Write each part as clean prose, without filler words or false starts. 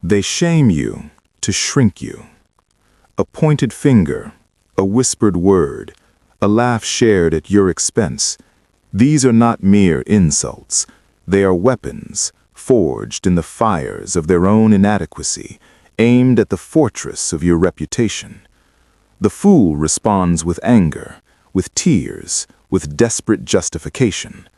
They shame you to shrink you. A pointed finger, a whispered word, a laugh shared at your expense. These are not mere insults. They are weapons, forged in the fires of their own inadequacy, aimed at the fortress of your reputation. The fool responds with anger, with tears, with desperate justification.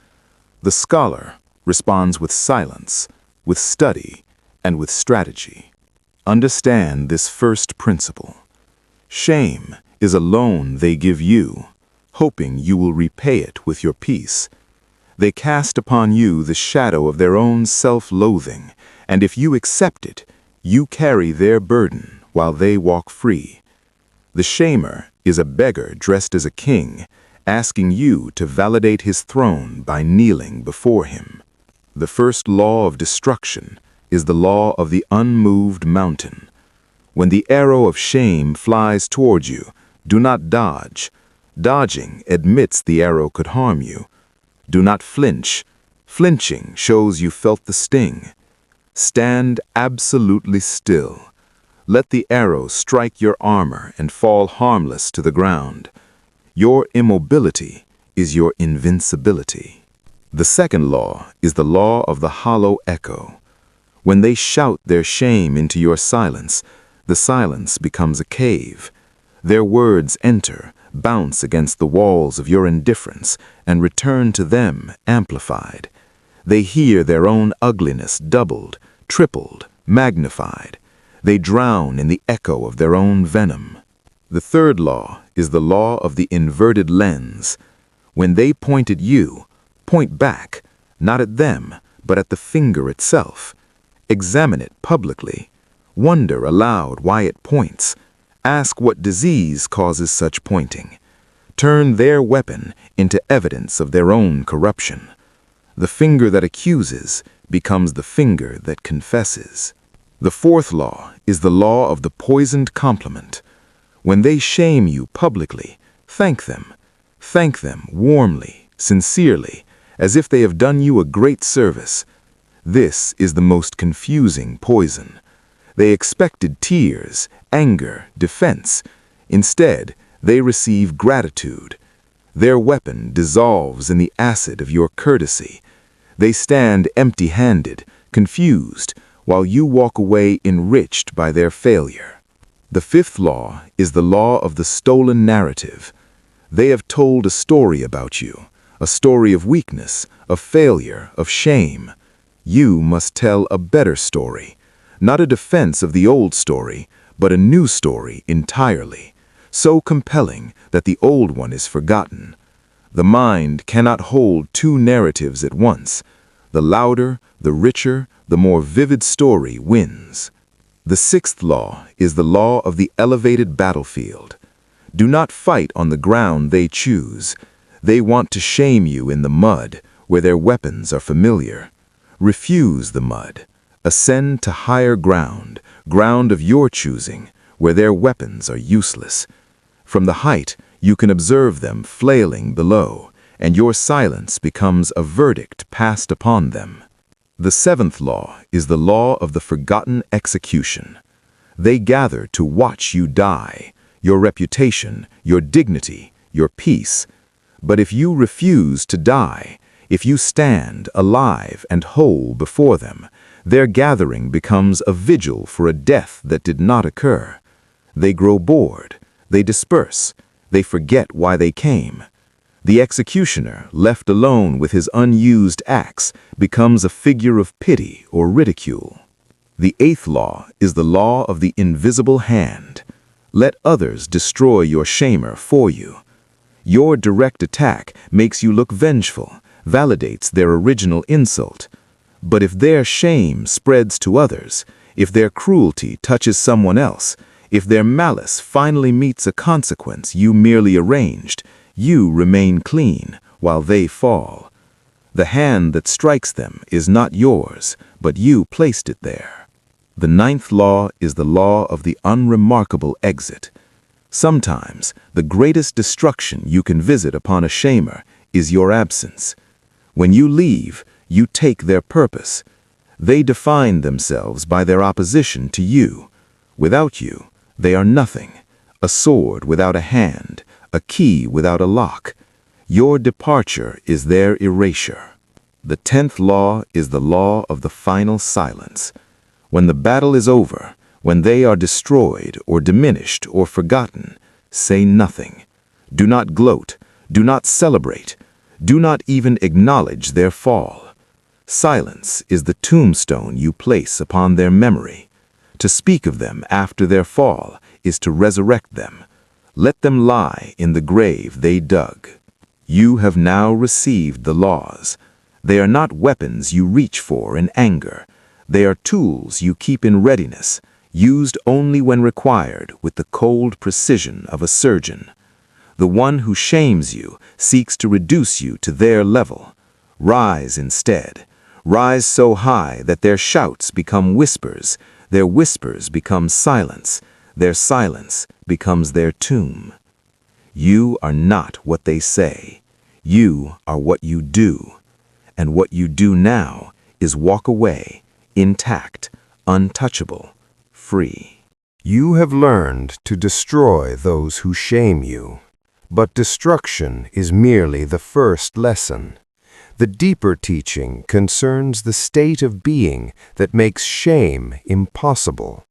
The scholar responds with silence, with study, and with strategy. Understand this first principle. Shame is a loan they give you, hoping you will repay it with your peace. They cast upon you the shadow of their own self-loathing, and if you accept it, you carry their burden while they walk free. The shamer is a beggar dressed as a king, asking you to validate his throne by kneeling before him. The first law of destruction is the law of the unmoved mountain. When the arrow of shame flies toward you, do not dodge. Dodging admits the arrow could harm you. Do not flinch. Flinching shows you felt the sting. Stand absolutely still. Let the arrow strike your armor and fall harmless to the ground. Your immobility is your invincibility. The second law is the law of the hollow echo. When they shout their shame into your silence, the silence becomes a cave. Their words enter, bounce against the walls of your indifference, and return to them amplified. They hear their own ugliness doubled, tripled, magnified. They drown in the echo of their own venom. The third law is the law of the inverted lens. When they point at you, point back, not at them, but at the finger itself. Examine it publicly. Wonder aloud why it points. Ask what disease causes such pointing. Turn their weapon into evidence of their own corruption. The finger that accuses becomes the finger that confesses. The fourth law is the law of the poisoned compliment. When they shame you publicly, thank them. Thank them warmly, sincerely, as if they have done you a great service. This is the most confusing poison. They expected tears, anger, defense. Instead, they receive gratitude. Their weapon dissolves in the acid of your courtesy. They stand empty-handed, confused, while you walk away enriched by their failure. The fifth law is the law of the stolen narrative. They have told a story about you, a story of weakness, of failure, of shame. You must tell a better story, not a defense of the old story, but a new story entirely, so compelling that the old one is forgotten. The mind cannot hold two narratives at once. The louder, the richer, the more vivid story wins. The sixth law is the law of the elevated battlefield. Do not fight on the ground they choose. They want to shame you in the mud, where their weapons are familiar. Refuse the mud. Ascend to higher ground, ground of your choosing, where their weapons are useless. From the height, you can observe them flailing below, and your silence becomes a verdict passed upon them. The seventh law is the law of the forgotten execution. They gather to watch you die, your reputation, your dignity, your peace. But if you refuse to die, if you stand alive and whole before them, their gathering becomes a vigil for a death that did not occur. They grow bored, they disperse, they forget why they came. The executioner, left alone with his unused axe, becomes a figure of pity or ridicule. The eighth law is the law of the invisible hand. Let others destroy your shamer for you. Your direct attack makes you look vengeful, validates their original insult. But if their shame spreads to others, if their cruelty touches someone else, if their malice finally meets a consequence you merely arranged, you remain clean while they fall. The hand that strikes them is not yours, but you placed it there. The ninth law is the law of the unremarkable exit. Sometimes the greatest destruction you can visit upon a shamer is your absence. When you leave, you take their purpose. They define themselves by their opposition to you. Without you, they are nothing, a sword without a hand, a key without a lock. Your departure is their erasure. The 10th law is the law of the final silence. When the battle is over, when they are destroyed or diminished or forgotten, say nothing. Do not gloat, do not celebrate, do not even acknowledge their fall. Silence is the tombstone you place upon their memory. To speak of them after their fall is to resurrect them. Let them lie in the grave they dug. You have now received the laws. They are not weapons you reach for in anger. They are tools you keep in readiness, used only when required with the cold precision of a surgeon. The one who shames you seeks to reduce you to their level. Rise instead. Rise so high that their shouts become whispers, their whispers become silence, their silence becomes their tomb. You are not what they say. You are what you do. And what you do now is walk away, intact, untouchable, free. You have learned to destroy those who shame you, but destruction is merely the first lesson. The deeper teaching concerns the state of being that makes shame impossible,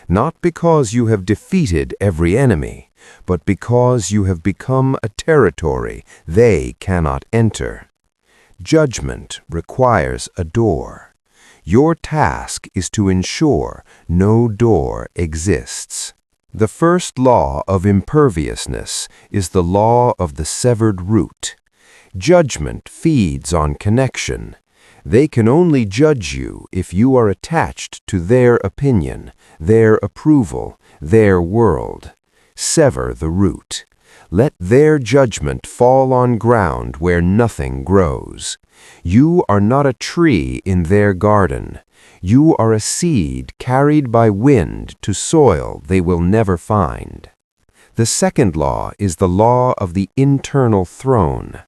not because you have defeated every enemy, but because you have become a territory they cannot enter. Judgment requires a door. Your task is to ensure no door exists. The first law of imperviousness is the law of the severed root. Judgment feeds on connection. They can only judge you if you are attached to their opinion, their approval, their world. Sever the root. Let their judgment fall on ground where nothing grows. You are not a tree in their garden. You are a seed carried by wind to soil they will never find. The second law is the law of the internal throne.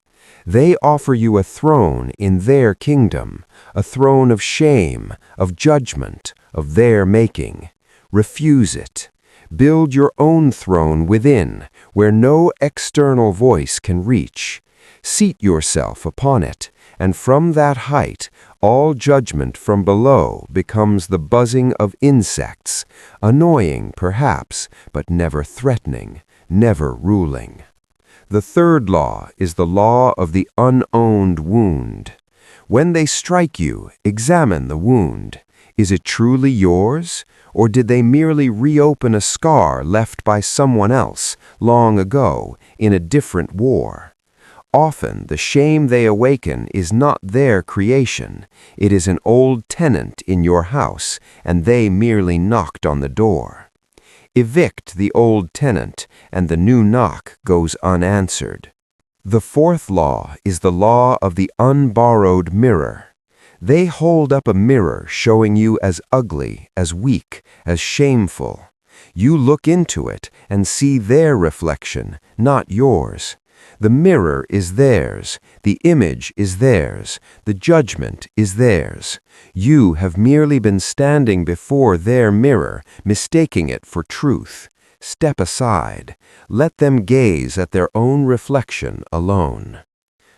They offer you a throne in their kingdom, a throne of shame, of judgment, of their making. Refuse it. Build your own throne within, where no external voice can reach. Seat yourself upon it, and from that height, all judgment from below becomes the buzzing of insects, annoying perhaps, but never threatening, never ruling. The third law is the law of the unowned wound. When they strike you, examine the wound. Is it truly yours, or did they merely reopen a scar left by someone else long ago in a different war? Often the shame they awaken is not their creation. It is an old tenant in your house, and they merely knocked on the door. Evict the old tenant, and the new knock goes unanswered. The fourth law is the law of the unborrowed mirror. They hold up a mirror showing you as ugly, as weak, as shameful. You look into it and see their reflection, not yours. The mirror is theirs, the image is theirs, the judgment is theirs. You have merely been standing before their mirror, mistaking it for truth. Step aside. Let them gaze at their own reflection alone.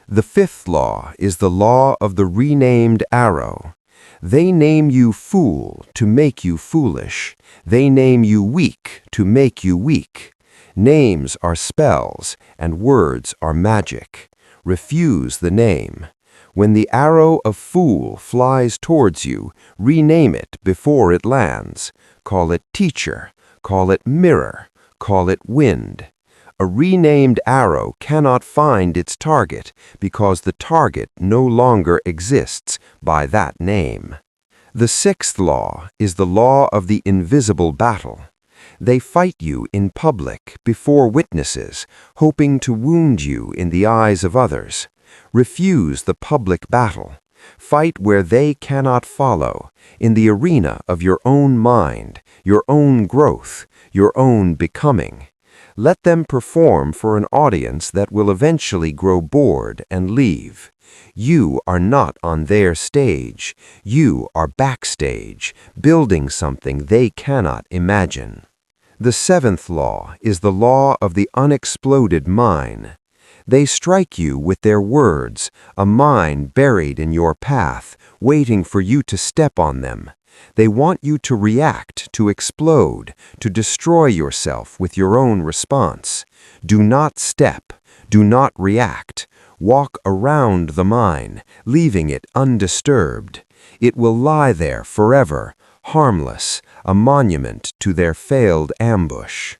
The fifth law is the law of the renamed arrow. They name you fool to make you foolish. They name you weak to make you weak. Names are spells, and words are magic. Refuse the name. When the arrow of fool flies towards you, rename it before it lands. Call it teacher, call it mirror, call it wind. A renamed arrow cannot find its target because the target no longer exists by that name. The sixth law is the law of the invisible battle. They fight you in public before witnesses, hoping to wound you in the eyes of others. Refuse the public battle. Fight where they cannot follow, in the arena of your own mind, your own growth, your own becoming. Let them perform for an audience that will eventually grow bored and leave. You are not on their stage. You are backstage, building something they cannot imagine. The seventh law is the law of the unexploded mine. They strike you with their words, a mine buried in your path, waiting for you to step on them. They want you to react, to explode, to destroy yourself with your own response. Do not step. Do not react. Walk around the mine, leaving it undisturbed. It will lie there forever, harmless, a monument to their failed ambush.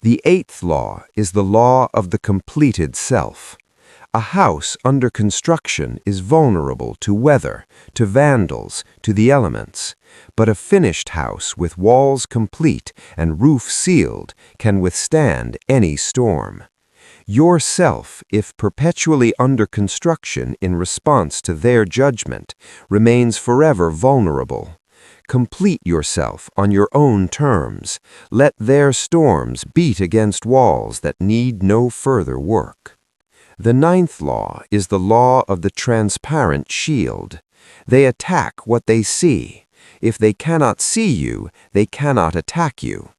The eighth law is the law of the completed self. A house under construction is vulnerable to weather, to vandals, to the elements. But a finished house with walls complete and roof sealed can withstand any storm. Yourself, if perpetually under construction in response to their judgment, remains forever vulnerable. Complete yourself on your own terms. Let their storms beat against walls that need no further work. The ninth law is the law of the transparent shield. They attack what they see. If they cannot see you, they cannot attack you.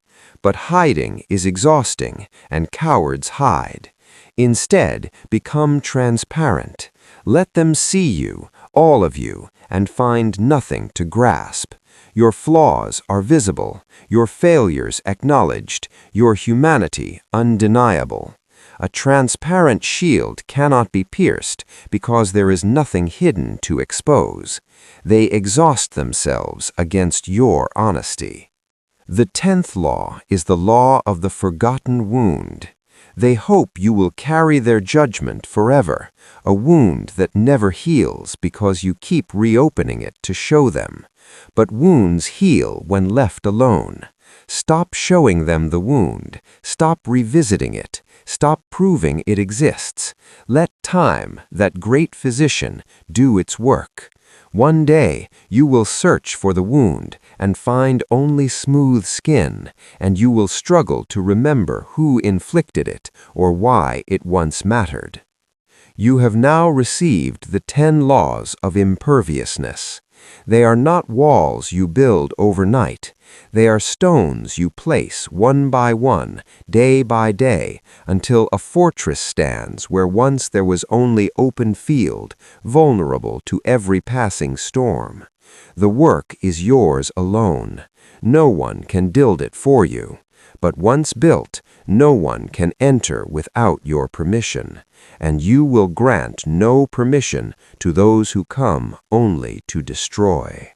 But hiding is exhausting, and cowards hide. Instead, become transparent. Let them see you, all of you, and find nothing to grasp. Your flaws are visible, your failures acknowledged, your humanity undeniable. A transparent shield cannot be pierced because there is nothing hidden to expose. They exhaust themselves against your honesty. The 10th law is the law of the forgotten wound. They hope you will carry their judgment forever, a wound that never heals because you keep reopening it to show them. But wounds heal when left alone. Stop showing them the wound. Stop revisiting it. Stop proving it exists. Let time, that great physician, do its work. One day you will search for the wound and find only smooth skin, and you will struggle to remember who inflicted it or why it once mattered. You have now received the 10 laws of imperviousness. They are not walls you build overnight. They are stones you place one by one, day by day, until a fortress stands where once there was only open field, vulnerable to every passing storm. The work is yours alone. No one can build it for you. But once built, no one can enter without your permission, and you will grant no permission to those who come only to destroy.